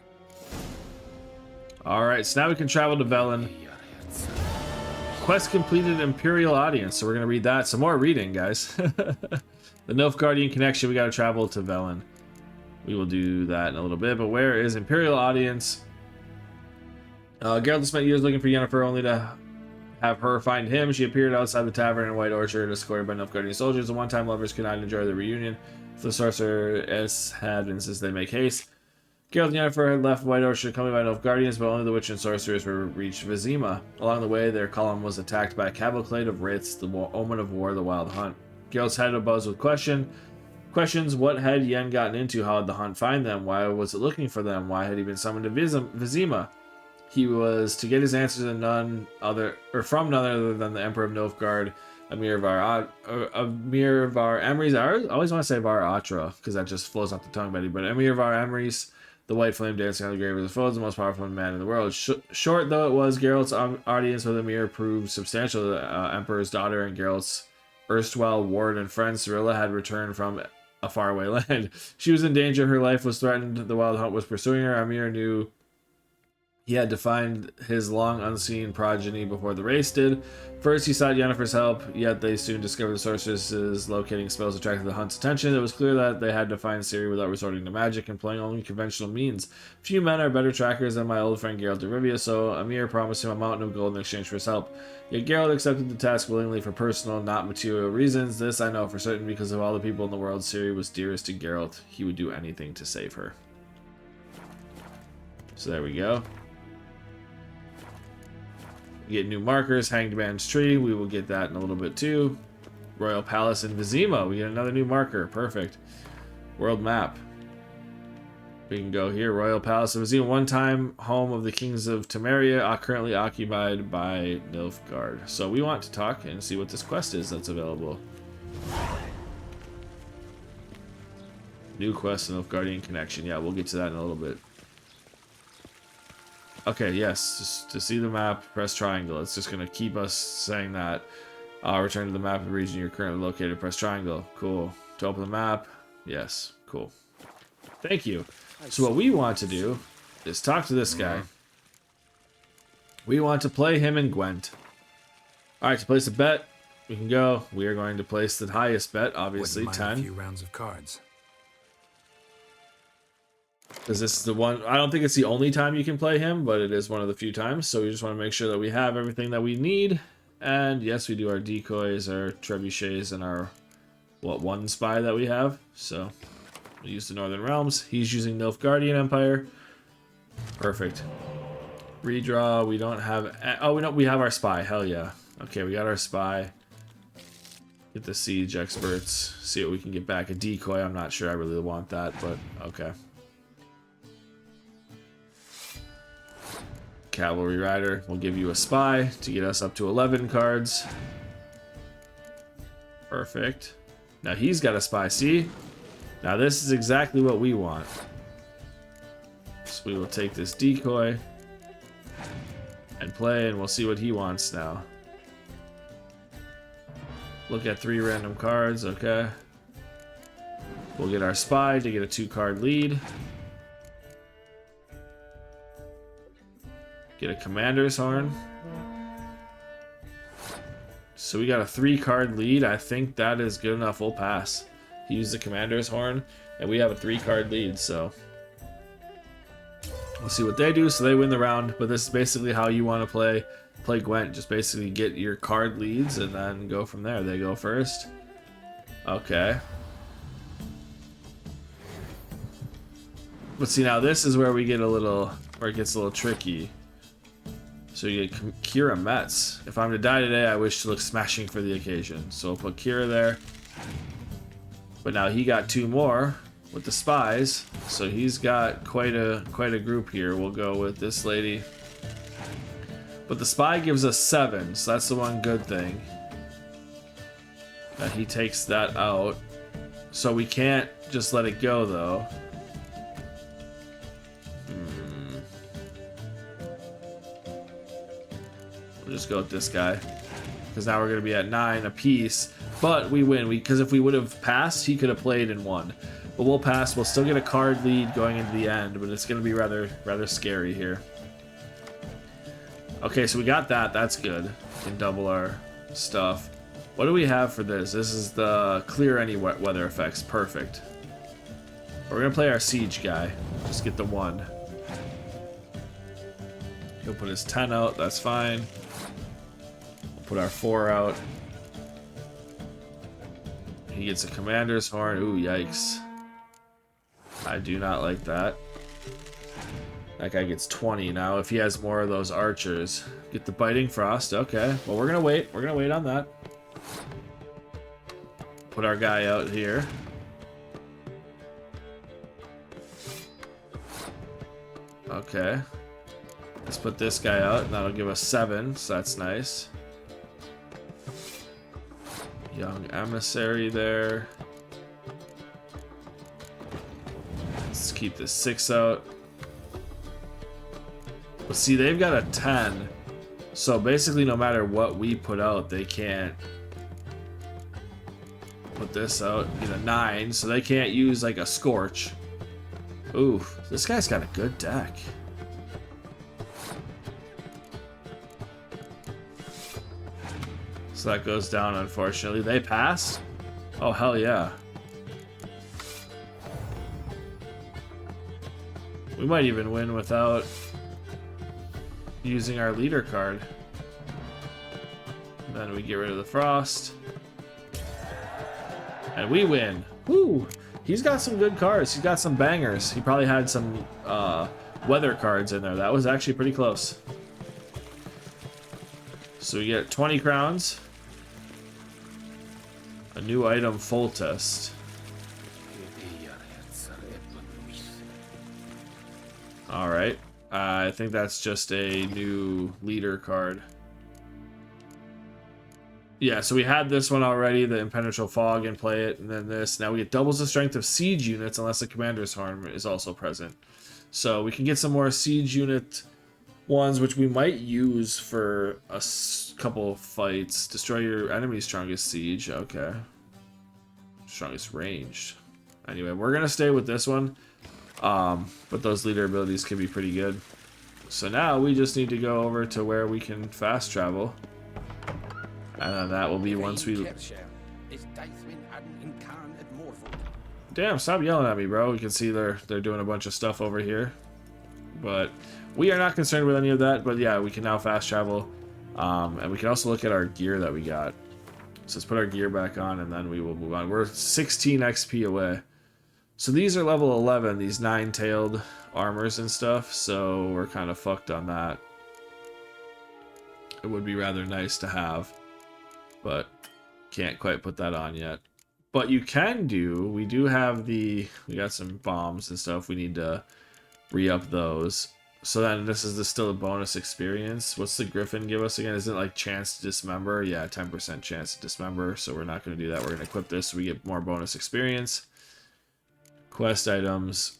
Alright, so now we can travel to Velen. Quest completed, Imperial audience, so we're going to read that. Some more reading, guys. The Nilfgaardian connection, we got to travel to Velen. We will do that in a little bit, but where is Imperial audience? Geralt spent years looking for Yennefer, only to have her find him. She appeared outside the tavern in White Orchard, escorted by Nilfgaardian soldiers. The one-time lovers could not enjoy the reunion. The sorceress had insisted they make haste. Geralt and Yennefer had left White Orchard, accompanied by Nilfgaardians, but only the witch and sorcerers were reached Vizima. Along the way, their column was attacked by a cavalcade of wraiths, the omen of war, the wild hunt. Geralt's head abuzz with questions. What had Yen gotten into? How did the hunt find them? Why was it looking for them? Why had he been summoned to Vizima? He was to get his answers from none other than the Emperor of Nilfgaard, Emhyr var Emreis. I always want to say var Atra, because that just flows off the tongue, Betty. But Emhyr var Emreis, the white flame dancing on the grave of his foes, the most powerful man in the world. Short though it was, Geralt's audience with Emhyr proved substantial. The Emperor's daughter and Geralt's erstwhile ward and friend Cirilla had returned from a faraway land. She was in danger. Her life was threatened. The wild hunt was pursuing her. Emhyr knew He had to find his long unseen progeny before the race did. First, he sought Yennefer's help, yet they soon discovered the sorceresses locating spells attracted the Hunt's attention. It was clear that they had to find Ciri without resorting to magic and playing only conventional means. Few men are better trackers than my old friend Geralt of Rivia, so Emhyr promised him a mountain of gold in exchange for his help. Yet Geralt accepted the task willingly for personal, not material reasons. This I know for certain because of all the people in the world. Ciri was dearest to Geralt. He would do anything to save her. So there we go. Get new markers, Hanged Man's Tree, we will get that in a little bit too. Royal Palace in Vizima, we get another new marker, perfect. World map. We can go here, Royal Palace in Vizima, one time home of the kings of Temeria, currently occupied by Nilfgaard. So we want to talk and see what this quest is that's available. New quest, Nilfgaardian connection, yeah, we'll get to that in a little bit. Okay, yes, just to see the map, press triangle. It's just going to keep us saying that. Return to the map of the region you're currently located. Press triangle. Cool. To open the map. Yes, cool. Thank you. So what we want to do is talk to this guy. We want to play him and Gwent. Alright, to place a bet, we can go. We are going to place the highest bet, obviously, 10. A few rounds of cards. Because this is the one, I don't think it's the only time you can play him, but it is one of the few times. So we just want to make sure that we have everything that we need. And yes, we do our decoys, our trebuchets, and our, one spy that we have. So we use the Northern Realms. He's using Nilfgaardian Empire. Perfect. Redraw, we don't have, oh, we have our spy, hell yeah. Okay, we got our spy. Get the siege experts, see what we can get back. A decoy, I'm not sure I really want that, but okay. Cavalry Rider will give you a spy to get us up to 11 cards. Perfect. Now he's got a spy. See? Now this is exactly what we want. So we will take this decoy and play, and we'll see what he wants now. Look at 3 random cards. Okay. We'll get our spy to get a 2-card lead. Get a Commander's Horn. So we got a 3-card lead. I think that is good enough. We'll pass. He used the Commander's Horn, and we have a 3-card lead, so we'll see what they do. So they win the round, but this is basically how you want to play Gwent. Just basically get your card leads and then go from there. They go first. Okay. But see, now this is where we get where it gets a little tricky. So you get Kira Metz. If I'm to die today, I wish to look smashing for the occasion. So we'll put Kira there. But now he got 2 more with the spies. So he's got quite a group here. We'll go with this lady. But the spy gives us 7, so that's the one good thing. That he takes that out. So we can't just let it go though. Just go with this guy, because now we're going to be at 9 apiece, but we win because if we would have passed, he could have played and won, but we'll pass. We'll still get a card lead going into the end, but it's going to be rather scary here. Okay, so we got that. That's good. We can double our stuff. What do we have for this? This is the clear any weather effects. Perfect. We're going to play our siege guy. Just get the 1. He'll put his 10 out. That's fine. Put our 4 out. He gets a Commander's Horn. Ooh, yikes. I do not like that. That guy gets 20 now. If he has more of those archers. Get the Biting Frost. Okay. Well, we're gonna wait. We're gonna wait on that. Put our guy out here. Okay. Let's put this guy out, and that'll give us 7, so that's nice. Young Emissary there. Let's keep this 6 out. But see, they've got a 10. So basically, no matter what we put out, they can't put this out. Get a 9, so they can't use like a Scorch. Ooh, this guy's got a good deck. So that goes down, unfortunately. They passed? Oh, hell yeah. We might even win without using our leader card. Then we get rid of the frost. And we win. Woo! He's got some good cards. He's got some bangers. He probably had some weather cards in there. That was actually pretty close. So we get 20 crowns. A new item, full test. Alright. I think that's just a new leader card. Yeah, so we had this one already, the Impenetrable Fog, and play it, and then this. Now we get doubles the strength of siege units unless the commander's harm is also present. So we can get some more siege unit ones, which we might use for a couple of fights. Destroy your enemy's strongest siege. Okay. Strongest ranged. Anyway, we're going to stay with this one. But those leader abilities can be pretty good. So now we just need to go over to where we can fast travel. And then that will be once we... Damn, stop yelling at me, bro. You can see they're doing a bunch of stuff over here. But we are not concerned with any of that. But yeah, we can now fast travel. And we can also look at our gear that we got. So let's put our gear back on and then we will move on. We're 16 XP away. So these are level 11, these 9-tailed armors and stuff. So we're kind of fucked on that. It would be rather nice to have. But can't quite put that on yet. But you can do, we do have we got some bombs and stuff. We need to re-up those. So then this is still a bonus experience. What's the Griffin give us again? Isn't it like chance to dismember? Yeah, 10% chance to dismember. So we're not going to do that. We're going to equip this so we get more bonus experience. Quest items.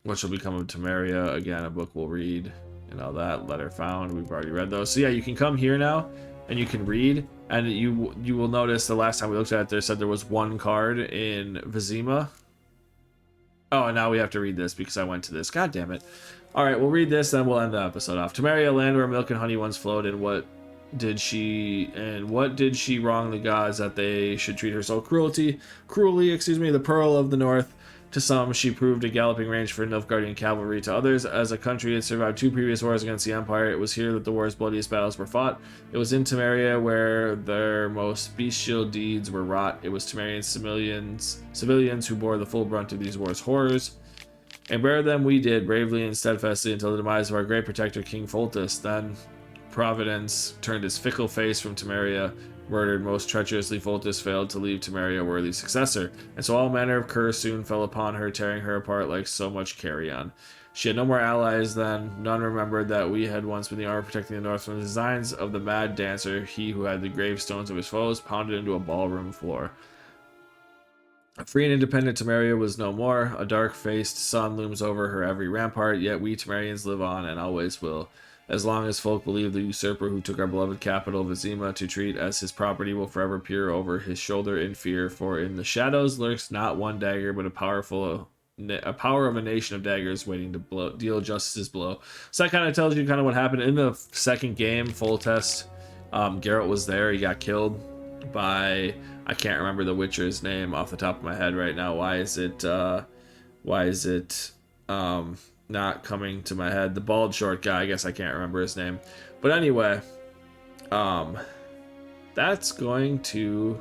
What shall become of Temeria? Again, a book we'll read. And all that. Letter found. We've already read those. So yeah, you can come here now and you can read. And you will notice the last time we looked at it, there said there was one card in Vizima. Oh, and now we have to read this because I went to this. God damn it. Alright, we'll read this, then we'll end the episode off. Temeria, land where milk and honey once flowed, and what did she wrong the gods that they should treat her so cruelly, the Pearl of the North. To some, she proved a galloping range for Nilfgaardian cavalry. To others, as a country had survived 2 previous wars against the Empire, it was here that the war's bloodiest battles were fought. It was in Temeria where their most bestial deeds were wrought. It was Temerian civilians who bore the full brunt of these wars' horrors. And bear them we did, bravely and steadfastly, until the demise of our great protector, King Foltest. Then Providence turned his fickle face from Temeria, murdered most treacherously. Foltest failed to leave Temeria a worthy successor, and so all manner of curse soon fell upon her, tearing her apart like so much carrion. She had no more allies then. None remembered that we had once been the armor protecting the north from the designs of the mad dancer, he who had the gravestones of his foes pounded into a ballroom floor. A free and independent Temeria was no more. A dark-faced sun looms over her every rampart, yet we Temerians live on and always will. As long as folk believe the usurper who took our beloved capital, Vizima, to treat as his property will forever peer over his shoulder in fear, for in the shadows lurks not one dagger, but a power of a nation of daggers waiting to deal justice's blow. So that kind of tells you kind of what happened in the second game, Foltest. Geralt was there. He got killed by, I can't remember the Witcher's name off the top of my head right now. Why is it not coming to my head? The bald short guy, I guess I can't remember his name. But anyway, that's going to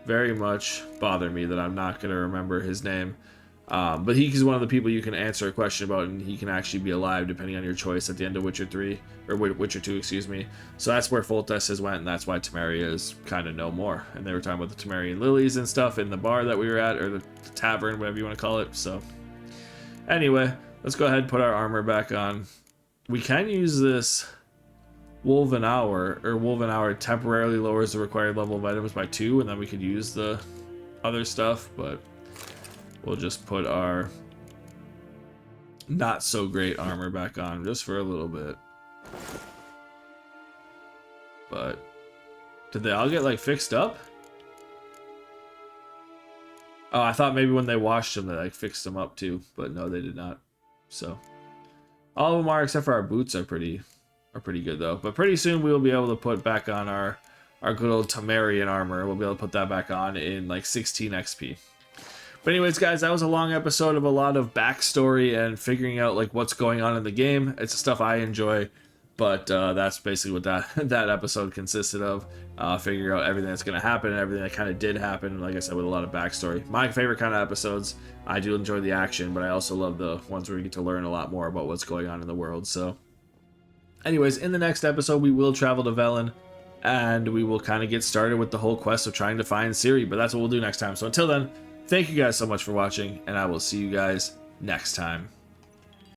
very much bother me that I'm not going to remember his name. But he's one of the people you can answer a question about, and he can actually be alive depending on your choice at the end of Witcher 3, or Witcher 2, excuse me. So that's where Foltest has went, and that's why Temeria is kind of no more. And they were talking about the Temerian lilies and stuff in the bar that we were at, or the tavern, whatever you want to call it. So anyway, let's go ahead and put our armor back on. We can use this Woven Hour temporarily lowers the required level of items by 2, and then we could use the other stuff, but we'll just put our not so great armor back on just for a little bit. But did they all get like fixed up? Oh, I thought maybe when they washed them they like fixed them up too, but no, they did not. So all of them are, except for our boots are pretty good though. But pretty soon we will be able to put back on our our good old Temerian armor. We'll be able to put that back on in like 16 XP. But anyways, guys, that was a long episode of a lot of backstory and figuring out like what's going on in the game. It's stuff I enjoy, but that's basically what that episode consisted of. Figuring out everything that's going to happen and everything that kind of did happen, like I said, with a lot of backstory. My favorite kind of episodes. I do enjoy the action, but I also love the ones where we get to learn a lot more about what's going on in the world. So anyways, in the next episode, we will travel to Velen, and we will kind of get started with the whole quest of trying to find Ciri, but that's what we'll do next time. So until then, thank you guys so much for watching, and I will see you guys next time.